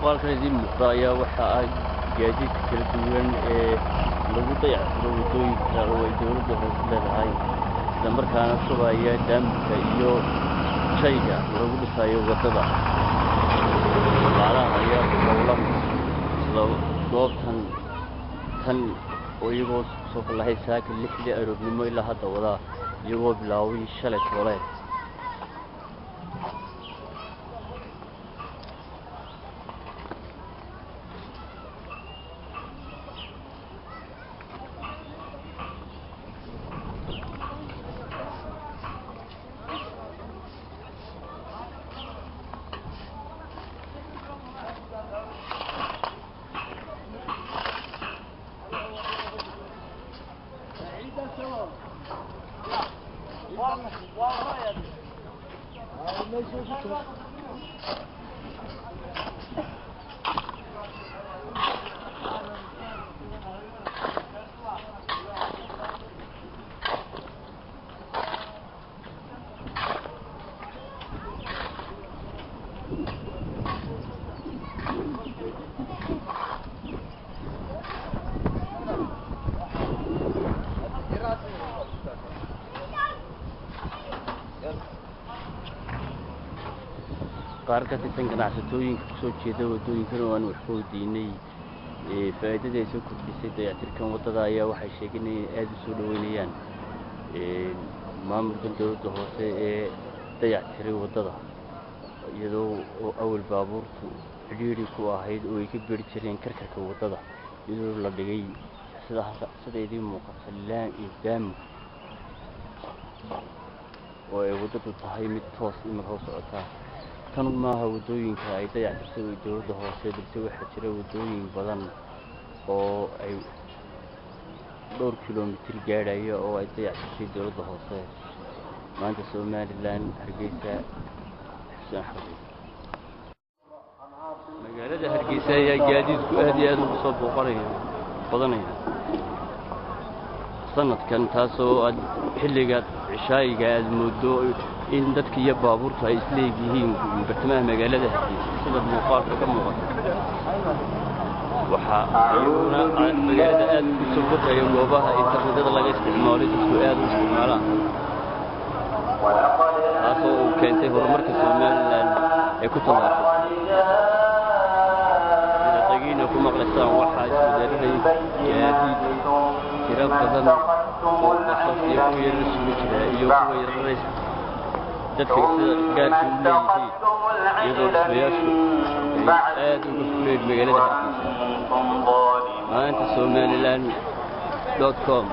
muuqaalkan idin muuqda ayaa waxa ay gaadiidka kala duwan ee lagu dayactiro wadooyinka oo ay dowladda hoose leedahay isla markaana shubaya daamka iyo shayga lagu dhisayo wadada shaqaalaha ayaa howlan isla goobtan tan oo iyagoo soo kalahay saaka 6 aroornimo ilaa hadda wada iyagoo bilaaway shalay toole qaar ka tirsan ganacsatooyinka kusoo jeeda wadooyinkan oo aan wax ku weydiinay faa'iidada ay soo kordhisay dayactirkan wadada ayaa waxay sheegeen in aad u soo dhaweynayaan maamulka dowladda hoose ee dayactiray wadada iyadoo awal baabuurtu xiriiri ku ahayd oo ay ka beeri jireen karkarka wadada iyadoo la dhigay sida idin muuqata laan iyo daam oo ay wadadu tahay mid toos imika u socota tan maaha wadooyinka ay dayactirtay dowladda hoose balse waxaa jira wadooyin badan oo ay dhowr kiiloomitir gaadhaya oo ay dayactirtay dowladda hoose maanta Somaliland Hargeysa xuseen xabiib magaalada Hargeysa ayaa gaadiidku aad iyo aad ugu soo badanaya sanadkan taasoo xilliga cishaayiga aad moodo in dadka iyo baabuurtu ay isleeyihiin bartamaha magaalada Hargeysa sida muuqaalka ka muuqata waxa ayuuna magaalada aad u soo kordhaya goobaha internetka laga isticmaalo dadku aad u isticmaalaan taasoo keentay horumarka Somaliland ee ku tallaabsatay sida tagiina ku maqlaysaan waxaa isbeddelay gaadiid tiro badan oo basas iyo kuwa yar isugu jira iyo kuwa yar dadka sida gaarka u leeyihiin iyadoo dhismayaashu ay aad uga fuleen magaalada Hargeysa maanta Somaliland.com